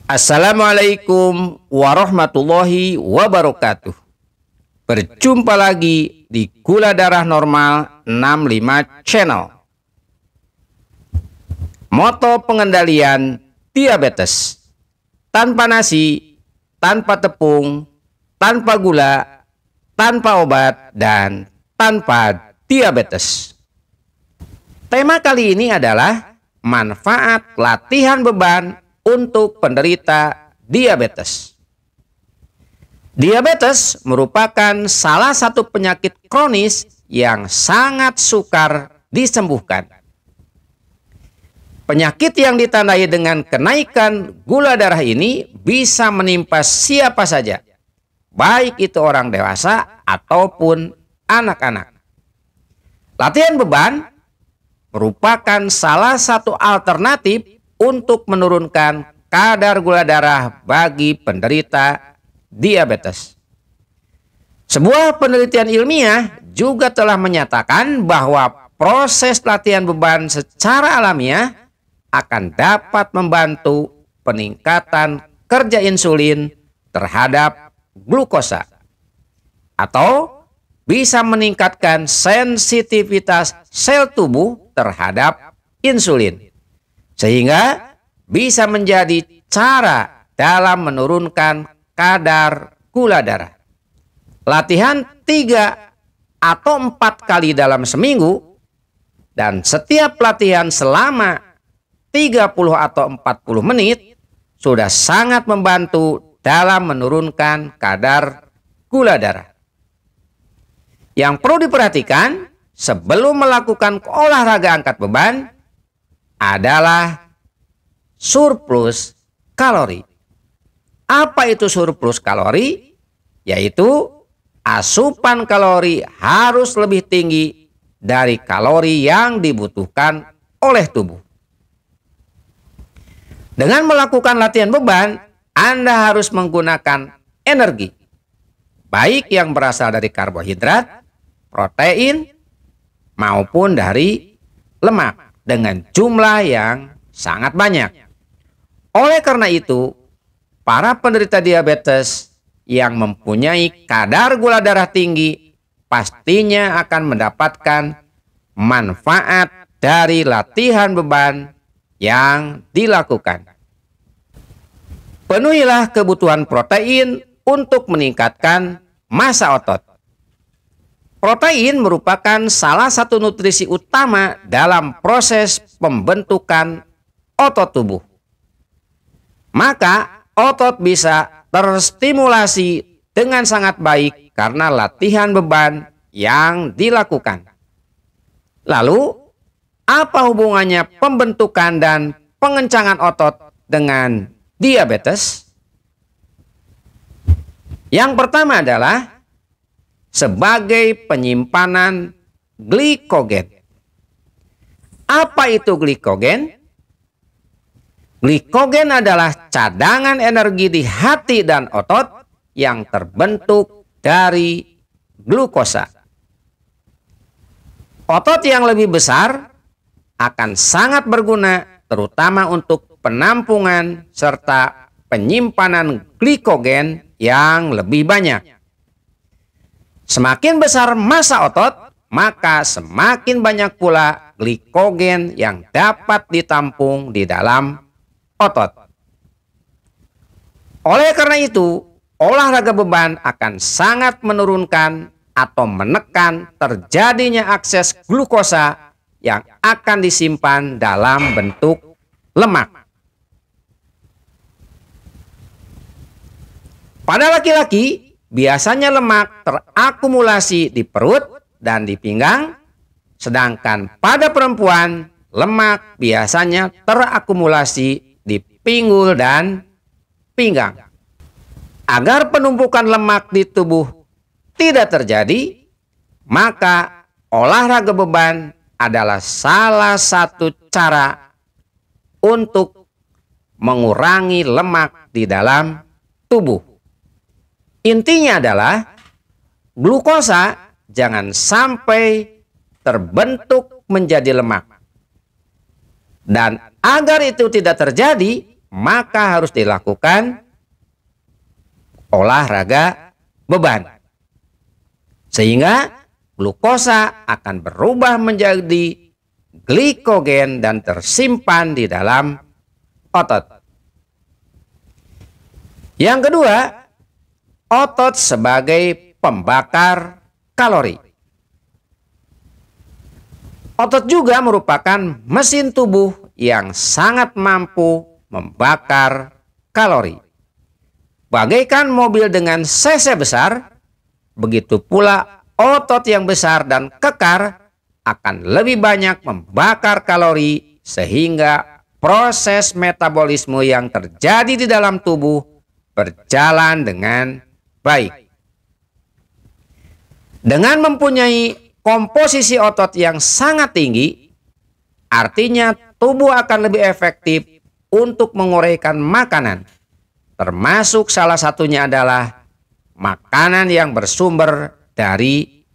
Assalamualaikum warahmatullahi wabarakatuh. Berjumpa lagi di Gula Darah Normal 65 Channel. Moto pengendalian diabetes: tanpa nasi, tanpa tepung, tanpa gula, tanpa obat, dan tanpa diabetes. Tema kali ini adalah manfaat latihan beban untuk penderita diabetes. Diabetes merupakan salah satu penyakit kronis yang sangat sukar disembuhkan. Penyakit yang ditandai dengan kenaikan gula darah ini bisa menimpa siapa saja, baik itu orang dewasa ataupun anak-anak. Latihan beban merupakan salah satu alternatif untuk menurunkan kadar gula darah bagi penderita diabetes. Sebuah penelitian ilmiah juga telah menyatakan bahwa proses latihan beban secara alamiah akan dapat membantu peningkatan kerja insulin terhadap glukosa, atau bisa meningkatkan sensitivitas sel tubuh terhadap insulin, sehingga bisa menjadi cara dalam menurunkan kadar gula darah. Latihan 3 atau 4 kali dalam seminggu, dan setiap latihan selama 30 atau 40 menit sudah sangat membantu dalam menurunkan kadar gula darah. Yang perlu diperhatikan sebelum melakukan olahraga angkat beban adalah surplus kalori. Apa itu surplus kalori? Yaitu asupan kalori harus lebih tinggi dari kalori yang dibutuhkan oleh tubuh. Dengan melakukan latihan beban, Anda harus menggunakan energi, baik yang berasal dari karbohidrat, protein, maupun dari lemak dengan jumlah yang sangat banyak. Oleh karena itu, para penderita diabetes yang mempunyai kadar gula darah tinggi pastinya akan mendapatkan manfaat dari latihan beban yang dilakukan. Penuhilah kebutuhan protein untuk meningkatkan massa otot. Protein merupakan salah satu nutrisi utama dalam proses pembentukan otot tubuh. Maka otot bisa terstimulasi dengan sangat baik karena latihan beban yang dilakukan. Lalu, apa hubungannya pembentukan dan pengencangan otot dengan diabetes? Yang pertama adalah sebagai penyimpanan glikogen. Apa itu glikogen? Glikogen adalah cadangan energi di hati dan otot yang terbentuk dari glukosa. Otot yang lebih besar akan sangat berguna terutama untuk penampungan serta penyimpanan glikogen yang lebih banyak. Semakin besar massa otot, maka semakin banyak pula glikogen yang dapat ditampung di dalam otot. Oleh karena itu, olahraga beban akan sangat menurunkan atau menekan terjadinya akses glukosa yang akan disimpan dalam bentuk lemak. Pada laki-laki, biasanya lemak terakumulasi di perut dan di pinggang, sedangkan pada perempuan, lemak biasanya terakumulasi di pinggul dan pinggang. Agar penumpukan lemak di tubuh tidak terjadi, maka olahraga beban adalah salah satu cara untuk mengurangi lemak di dalam tubuh. Intinya adalah glukosa jangan sampai terbentuk menjadi lemak. Dan agar itu tidak terjadi, maka harus dilakukan olahraga beban. Sehingga glukosa akan berubah menjadi glikogen dan tersimpan di dalam otot. Yang kedua, otot sebagai pembakar kalori. Otot juga merupakan mesin tubuh yang sangat mampu membakar kalori. Bagaikan mobil dengan cc besar, begitu pula otot yang besar dan kekar akan lebih banyak membakar kalori sehingga proses metabolisme yang terjadi di dalam tubuh berjalan dengan baik. Dengan mempunyai komposisi otot yang sangat tinggi, artinya tubuh akan lebih efektif untuk menguraikan makanan, termasuk salah satunya adalah makanan yang bersumber dari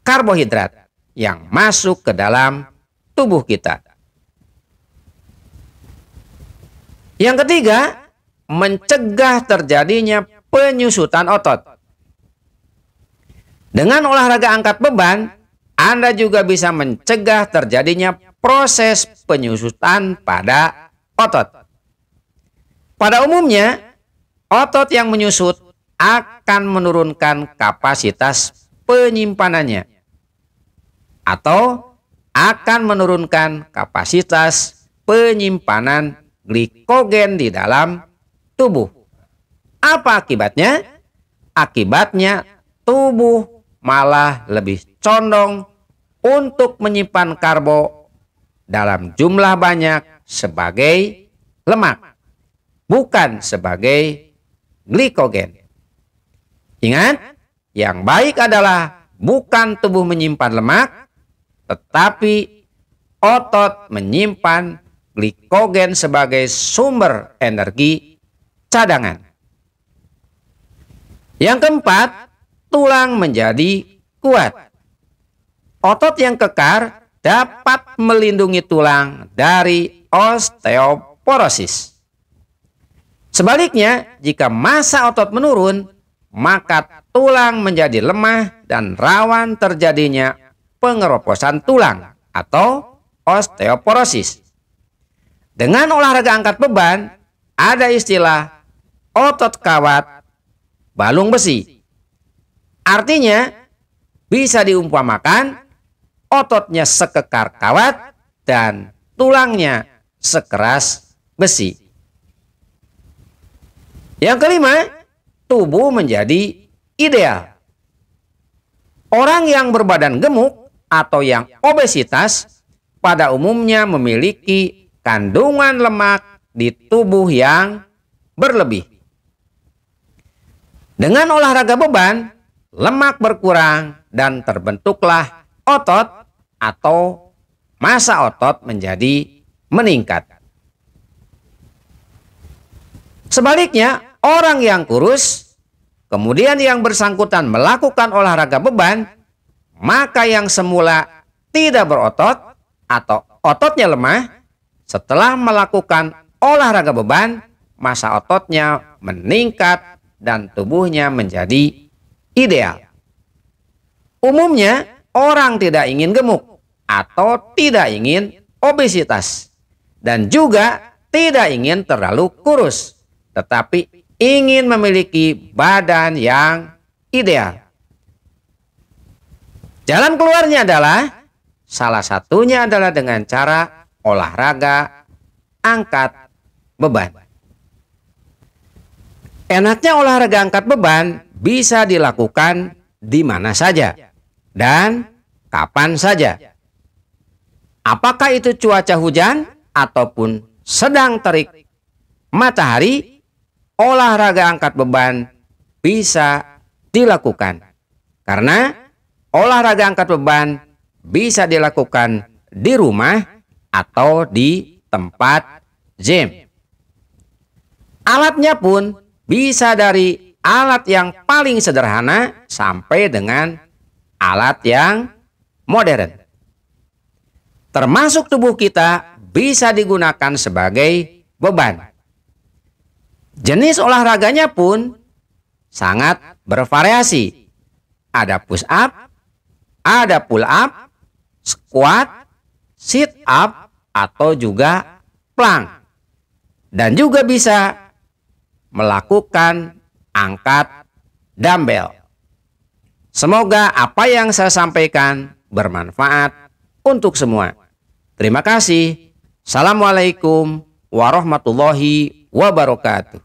karbohidrat yang masuk ke dalam tubuh kita. Yang ketiga, mencegah terjadinya penyusutan otot. Dengan olahraga angkat beban, Anda juga bisa mencegah terjadinya proses penyusutan pada otot. Pada umumnya, otot yang menyusut akan menurunkan kapasitas penyimpanannya atau akan menurunkan kapasitas penyimpanan glikogen di dalam tubuh. Apa akibatnya? Akibatnya tubuh malah lebih condong untuk menyimpan karbo dalam jumlah banyak sebagai lemak, bukan sebagai glikogen. Ingat, yang baik adalah bukan tubuh menyimpan lemak, tetapi otot menyimpan glikogen sebagai sumber energi cadangan. Yang keempat, tulang menjadi kuat. Otot yang kekar dapat melindungi tulang dari osteoporosis. Sebaliknya, jika massa otot menurun, maka tulang menjadi lemah dan rawan terjadinya pengeroposan tulang atau osteoporosis. Dengan olahraga angkat beban, ada istilah otot kawat balung besi. Artinya, bisa diumpamakan ototnya sekekar kawat dan tulangnya sekeras besi. Yang kelima, tubuh menjadi ideal. Orang yang berbadan gemuk atau yang obesitas pada umumnya memiliki kandungan lemak di tubuh yang berlebih. Dengan olahraga beban, lemak berkurang dan terbentuklah otot atau massa otot menjadi meningkat. Sebaliknya, orang yang kurus, kemudian yang bersangkutan melakukan olahraga beban, maka yang semula tidak berotot atau ototnya lemah, setelah melakukan olahraga beban, massa ototnya meningkat dan tubuhnya menjadi ideal. Umumnya, orang tidak ingin gemuk atau tidak ingin obesitas dan juga tidak ingin terlalu kurus, tetapi ingin memiliki badan yang ideal. Jalan keluarnya adalah salah satunya adalah dengan cara olahraga angkat beban. Enaknya olahraga angkat beban bisa dilakukan di mana saja dan kapan saja. Apakah itu cuaca hujan ataupun sedang terik matahari, olahraga angkat beban bisa dilakukan. Karena olahraga angkat beban bisa dilakukan di rumah atau di tempat gym. Alatnya pun bisa dari alat yang paling sederhana sampai dengan alat yang modern. Termasuk tubuh kita bisa digunakan sebagai beban. Jenis olahraganya pun sangat bervariasi. Ada push up, ada pull up, squat, sit up, atau juga plank. Dan juga bisa melakukan angkat dumbbell. Semoga apa yang saya sampaikan bermanfaat untuk semua. Terima kasih. Assalamualaikum warahmatullahi wabarakatuh.